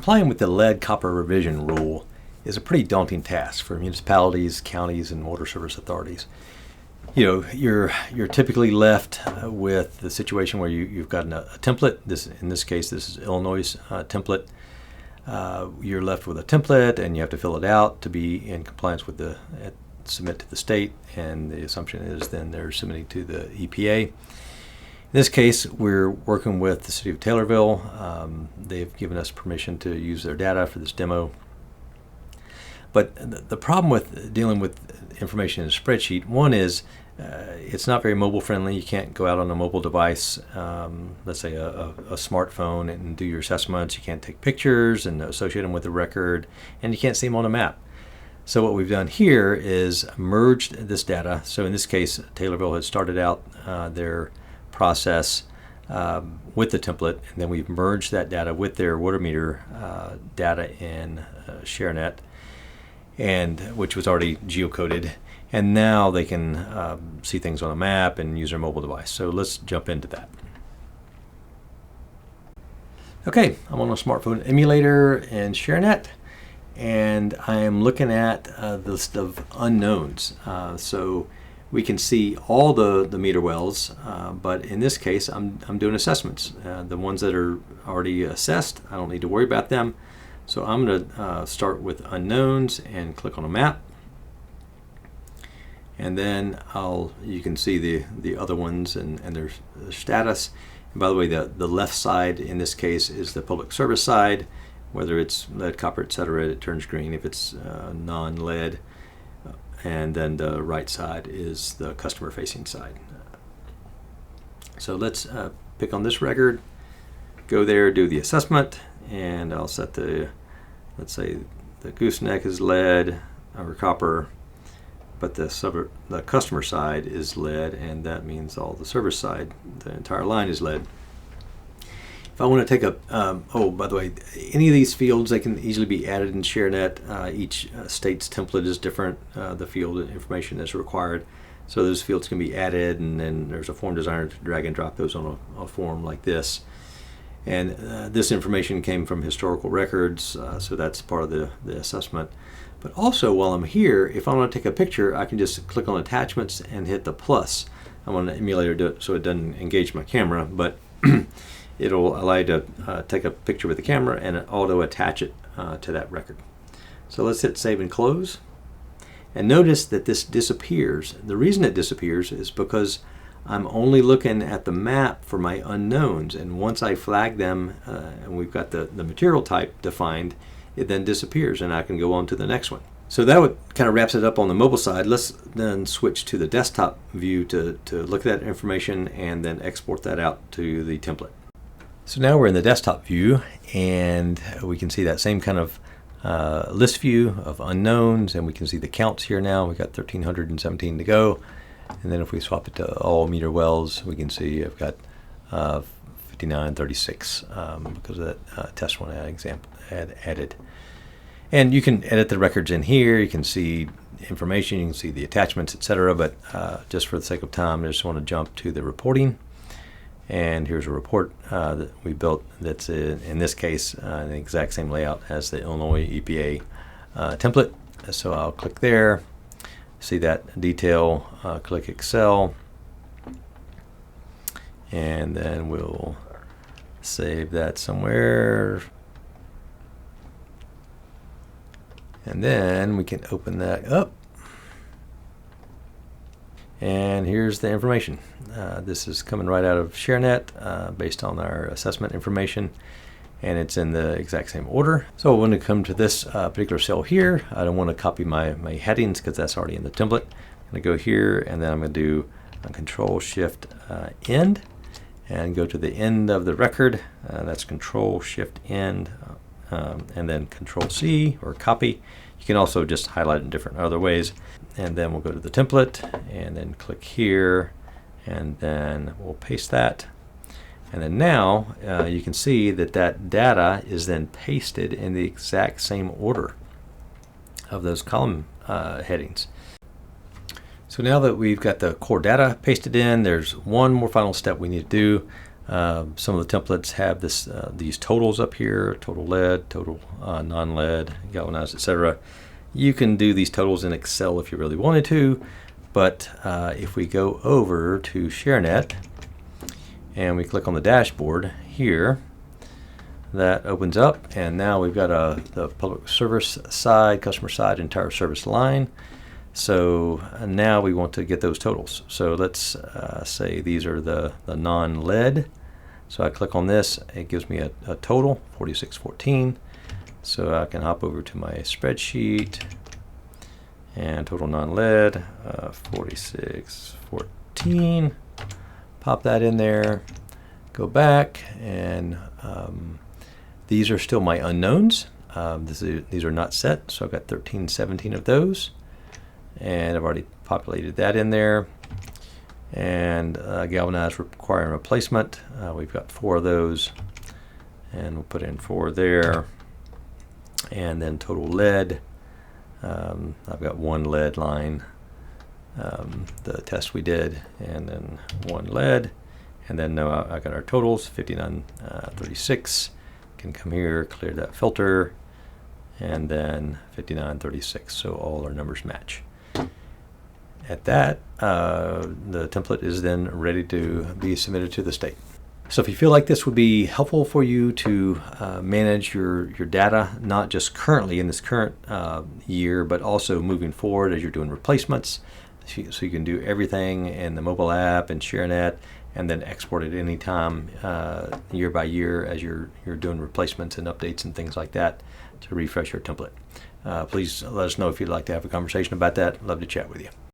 Complying with the lead copper revision rule is a pretty daunting task for municipalities, counties, and water service authorities. You know, you're typically left with the situation where you've got a template. In this case, this is Illinois' template. You're left with a template, and you have to fill it out to be in compliance with submit to the state. And the assumption is then they're submitting to the EPA. In this case, we're working with the city of Taylorville. They've given us permission to use their data for this demo. But the problem with dealing with information in a spreadsheet, one is it's not very mobile friendly. You can't go out on a mobile device, let's say a smartphone, and do your assessments. You can't take pictures and associate them with the record, and you can't see them on a map. So what we've done here is merged this data. So in this case, Taylorville had started out their process with the template, and then we've merged that data with their water meter data in ShareNet, and which was already Geo Coded, and now they can see things on a map and use their mobile device. So let's jump into that. Okay, I'm on a smartphone emulator in ShareNet, and I am looking at the list of unknowns. So we can see all the meter wells, but in this case, I'm doing assessments. The ones that are already assessed, I don't need to worry about them. So I'm going to start with unknowns and click on a map, and then you can see the other ones and their status. And by the way, the left side in this case is the public service side. Whether it's lead, copper, etc., it turns green if it's non-lead. And then the right side is the customer-facing side. So let's pick on this record, go there, do the assessment, and I'll set let's say the gooseneck is lead or copper, but the customer side is lead, and that means all the service side, the entire line is lead. If I want to take by the way, any of these fields, they can easily be added in ShareNet. Each state's template is different. The field information is required. So those fields can be added, and then there's a form designer to drag and drop those on a form like this. And this information came from historical records, so that's part of the assessment. But also, while I'm here, if I want to take a picture, I can just click on attachments and hit the plus. I'm on the emulator so it doesn't engage my camera, but it'll allow you to take a picture with the camera and auto attach it to that record. So let's hit save and close. And notice that this disappears. The reason it disappears is because I'm only looking at the map for my unknowns, and once I flag them and we've got the material type defined, it then disappears and I can go on to the next one. So that kind of wraps it up on the mobile side. Let's then switch to the desktop view to look at that information and then export that out to the template. So now we're in the desktop view, and we can see that same kind of list view of unknowns, and we can see the counts here now. We've got 1,317 to go. And then if we swap it to all meter wells, we can see I've got 5936 because of that test one had added. And you can edit the records in here. You can see information, you can see the attachments, etc. But just for the sake of time, I just want to jump to the reporting. And here's a report that we built that's in this case the exact same layout as the Illinois EPA template. So I'll click there. See that detail, click Excel, and then we'll save that somewhere, and then we can open that up, and here's the information. This is coming right out of ShareNet based on our assessment information, and it's in the exact same order. So when I come to this particular cell here, I don't want to copy my headings because that's already in the template. I'm going to go here, and then I'm going to do a Control-Shift-End and go to the end of the record. That's Control-Shift-End and then Control-C or copy. You can also just highlight it in different other ways. And then we'll go to the template and then click here, and then we'll paste that. And then now you can see that data is then pasted in the exact same order of those column headings. So now that we've got the core data pasted in, there's one more final step we need to do. Some of the templates have these totals up here: total lead, total non-lead, galvanized, etc. You can do these totals in Excel if you really wanted to, but if we go over to ShareNet and we click on the dashboard here, that opens up, and now we've got the public service side, customer side, entire service line. So now we want to get those totals. So let's say these are the non-lead. So I click on this, it gives me a total, 4614. So I can hop over to my spreadsheet, and total non-lead, 4614. Pop that in there, go back, and these are still my unknowns. These are not set, so I've got 1317 of those. And I've already populated that in there. And galvanized requiring replacement, we've got 4 of those, and we'll put in 4 there. And then total lead, I've got 1 lead line, the test we did, and then 1 lead. And then now I got our totals, 5936. Can come here, clear that filter, and then 5936. So all our numbers match. At that, the template is then ready to be submitted to the state. So if you feel like this would be helpful for you to manage your data, not just currently in this current year, but also moving forward as you're doing replacements, so you can do everything in the mobile app and ShareNet, and then export it anytime, year by year, as you're doing replacements and updates and things like that to refresh your template. Please let us know if you'd like to have a conversation about that. Love to chat with you.